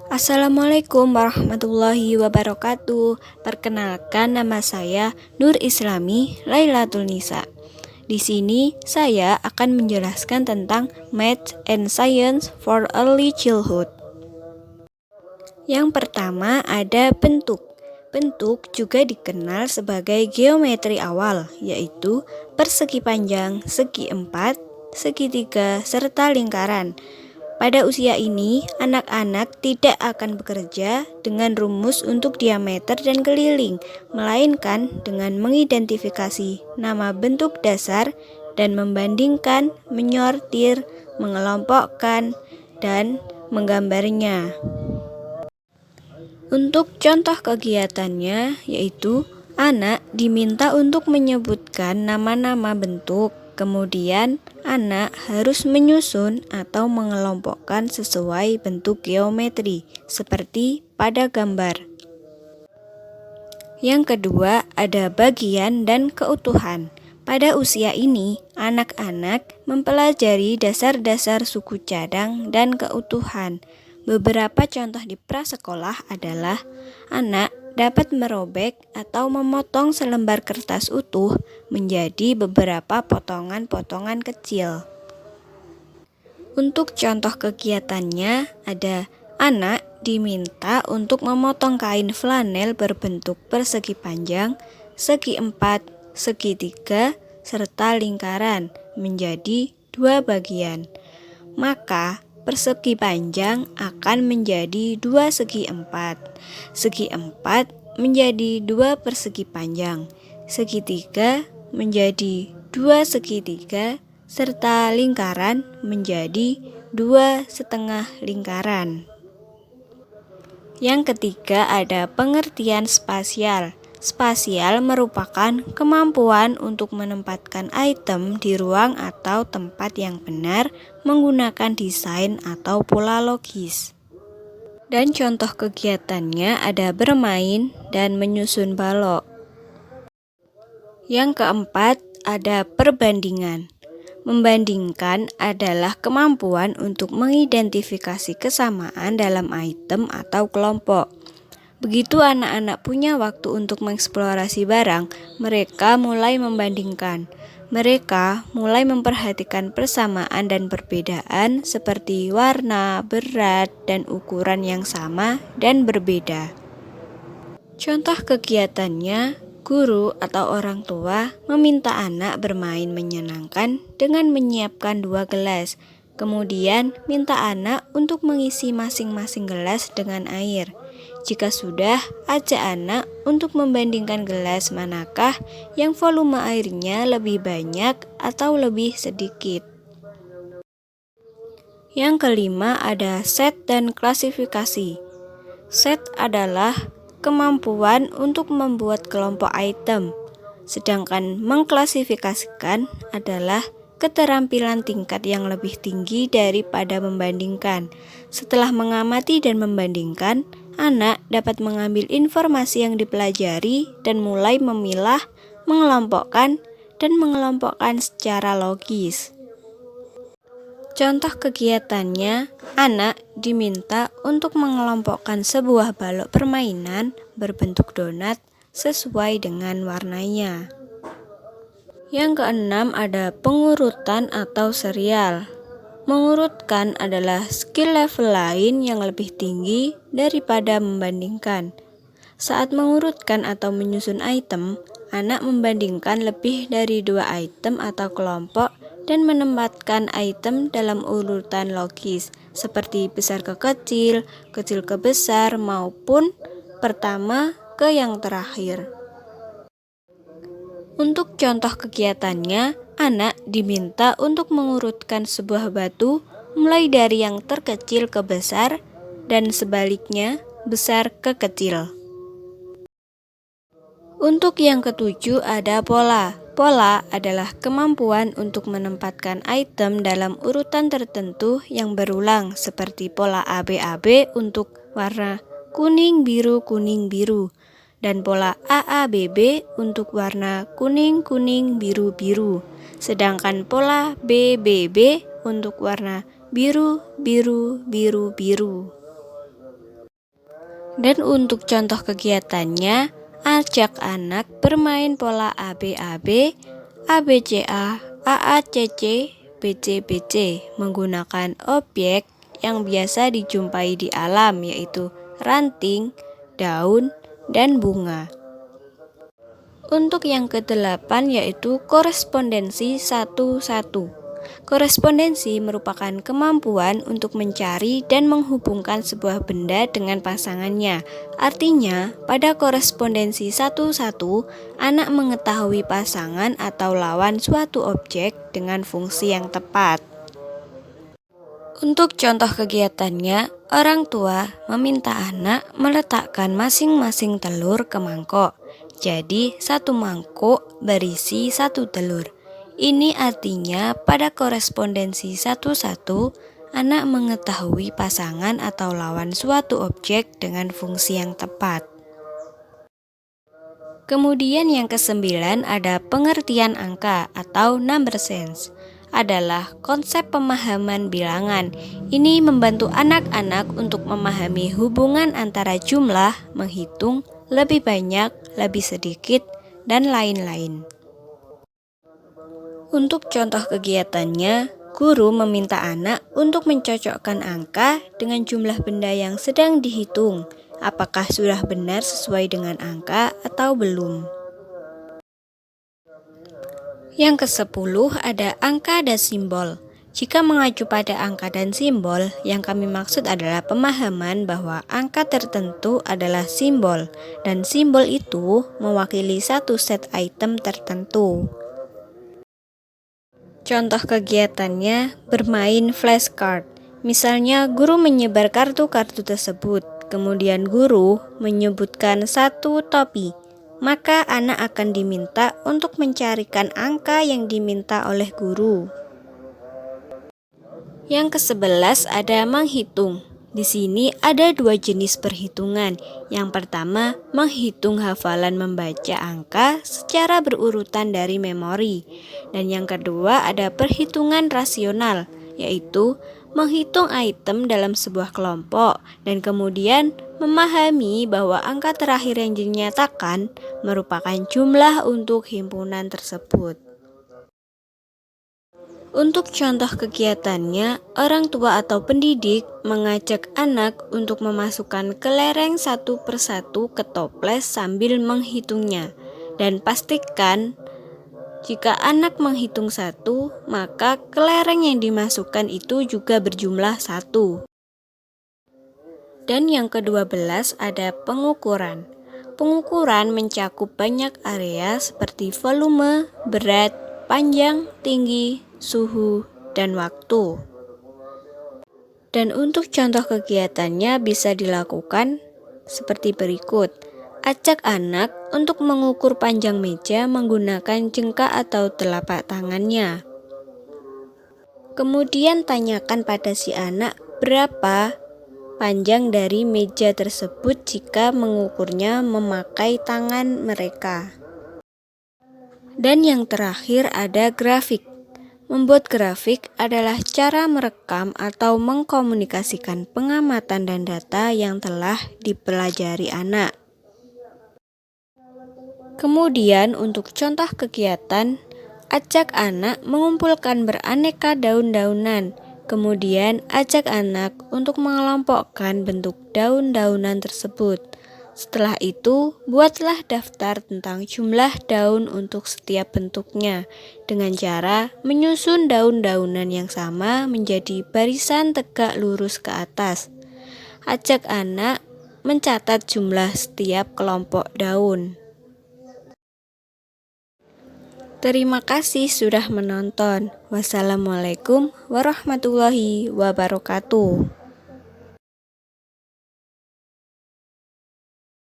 Assalamualaikum warahmatullahi wabarakatuh. Perkenalkan, nama saya Nur Islami Lailatul Nisa. Di sini saya akan menjelaskan tentang Math and Science for Early Childhood. Yang pertama ada bentuk. Bentuk juga dikenal sebagai geometri awal, yaitu persegi panjang, segi empat, segitiga, serta lingkaran. Pada usia ini, anak-anak tidak akan bekerja dengan rumus untuk diameter dan keliling, melainkan dengan mengidentifikasi nama bentuk dasar dan membandingkan, menyortir, mengelompokkan, dan menggambarnya. Untuk contoh kegiatannya, yaitu anak diminta untuk menyebutkan nama-nama bentuk. Kemudian, anak harus menyusun atau mengelompokkan sesuai bentuk geometri, seperti pada gambar. Yang kedua, ada bagian dan keutuhan. Pada usia ini, anak-anak mempelajari dasar-dasar suku cadang dan keutuhan. Beberapa contoh di prasekolah adalah anak dapat merobek atau memotong selembar kertas utuh menjadi beberapa potongan-potongan kecil. Untuk contoh kegiatannya ada anak diminta untuk memotong kain flanel berbentuk persegi panjang, segi empat, segitiga, serta lingkaran menjadi 2 bagian. Maka persegi panjang akan menjadi 2 segi empat, segi empat menjadi 2 persegi panjang, segitiga menjadi 2 segitiga, serta lingkaran menjadi 2 setengah lingkaran. Yang ketiga ada pengertian spasial. Spasial merupakan kemampuan untuk menempatkan item di ruang atau tempat yang benar menggunakan desain atau pola logis. Dan contoh kegiatannya ada bermain dan menyusun balok. Yang keempat ada perbandingan. Membandingkan adalah kemampuan untuk mengidentifikasi kesamaan dalam item atau kelompok. Begitu anak-anak punya waktu untuk mengeksplorasi barang, mereka mulai membandingkan. Mereka mulai memperhatikan persamaan dan perbedaan seperti warna, berat, dan ukuran yang sama dan berbeda. Contoh kegiatannya, guru atau orang tua meminta anak bermain menyenangkan dengan menyiapkan 2 gelas. Kemudian minta anak untuk mengisi masing-masing gelas dengan air. Jika sudah, ajak anak untuk membandingkan gelas manakah yang volume airnya lebih banyak atau lebih sedikit. Yang kelima ada set dan klasifikasi. Set adalah kemampuan untuk membuat kelompok item, sedangkan mengklasifikasikan adalah keterampilan tingkat yang lebih tinggi daripada membandingkan. Setelah mengamati dan membandingkan, anak dapat mengambil informasi yang dipelajari dan mulai memilah, mengelompokkan, dan mengelompokkan secara logis. Contoh kegiatannya, anak diminta untuk mengelompokkan sebuah balok permainan berbentuk donat sesuai dengan warnanya. Yang keenam ada pengurutan atau serial. Mengurutkan adalah skill level lain yang lebih tinggi daripada membandingkan. Saat mengurutkan atau menyusun item, anak membandingkan lebih dari 2 item atau kelompok dan menempatkan item dalam urutan logis, seperti besar ke kecil, kecil ke besar, maupun pertama ke yang terakhir. Untuk contoh kegiatannya, anak diminta untuk mengurutkan sebuah batu mulai dari yang terkecil ke besar dan sebaliknya besar ke kecil. Untuk yang ketujuh ada pola. Pola adalah kemampuan untuk menempatkan item dalam urutan tertentu yang berulang, seperti pola ABAB untuk warna kuning, biru, dan pola AABB untuk warna kuning, biru, sedangkan pola BBB untuk warna biru. Dan untuk contoh kegiatannya, ajak anak bermain pola ABAB, ABCA, AACC, BCBC menggunakan objek yang biasa dijumpai di alam, yaitu ranting, daun, dan bunga. Untuk yang ke-8 yaitu korespondensi 1-1. Korespondensi merupakan kemampuan untuk mencari dan menghubungkan sebuah benda dengan pasangannya. Artinya, pada korespondensi 1-1, anak mengetahui pasangan atau lawan suatu objek dengan fungsi yang tepat. Untuk contoh kegiatannya, orang tua meminta anak meletakkan masing-masing telur ke mangkok. Jadi, satu mangkuk berisi satu telur. Ini artinya pada korespondensi 1-1, anak mengetahui pasangan atau lawan suatu objek dengan fungsi yang tepat. Kemudian yang ke-9 ada pengertian angka atau number sense. Adalah konsep pemahaman bilangan. Ini membantu anak-anak untuk memahami hubungan antara jumlah, menghitung, lebih banyak, lebih sedikit, dan lain-lain. Untuk contoh kegiatannya, guru meminta anak untuk mencocokkan angka dengan jumlah benda yang sedang dihitung. Apakah sudah benar sesuai dengan angka atau belum? Yang ke-10 ada angka dan simbol. Jika mengacu pada angka dan simbol, yang kami maksud adalah pemahaman bahwa angka tertentu adalah simbol, dan simbol itu mewakili satu set item tertentu. Contoh kegiatannya bermain flashcard. Misalnya guru menyebar kartu-kartu tersebut, kemudian guru menyebutkan satu topi. Maka anak akan diminta untuk mencarikan angka yang diminta oleh guru. Yang ke-11 ada menghitung. Di sini ada dua jenis perhitungan. Yang pertama, menghitung hafalan membaca angka secara berurutan dari memori. Dan yang kedua ada perhitungan rasional, yaitu menghitung item dalam sebuah kelompok dan kemudian memahami bahwa angka terakhir yang dinyatakan merupakan jumlah untuk himpunan tersebut. Untuk contoh kegiatannya, orang tua atau pendidik mengajak anak untuk memasukkan kelereng satu persatu ke toples sambil menghitungnya. Dan pastikan jika anak menghitung 1, maka kelereng yang dimasukkan itu juga berjumlah 1. Dan yang ke-12 ada pengukuran. Pengukuran mencakup banyak area seperti volume, berat, panjang, tinggi, suhu, dan waktu. Dan untuk contoh kegiatannya bisa dilakukan seperti berikut. Ajak anak untuk mengukur panjang meja menggunakan jengkak atau telapak tangannya. Kemudian tanyakan pada si anak berapa panjang dari meja tersebut jika mengukurnya memakai tangan mereka. Dan yang terakhir ada grafik. Membuat grafik adalah cara merekam atau mengkomunikasikan pengamatan dan data yang telah dipelajari anak. Kemudian untuk contoh kegiatan, ajak anak mengumpulkan beraneka daun-daunan. Kemudian ajak anak untuk mengelompokkan bentuk daun-daunan tersebut. Setelah itu, buatlah daftar tentang jumlah daun untuk setiap bentuknya dengan cara menyusun daun-daunan yang sama menjadi barisan tegak lurus ke atas. Ajak anak mencatat jumlah setiap kelompok daun. Terima kasih sudah menonton. Wassalamualaikum warahmatullahi wabarakatuh.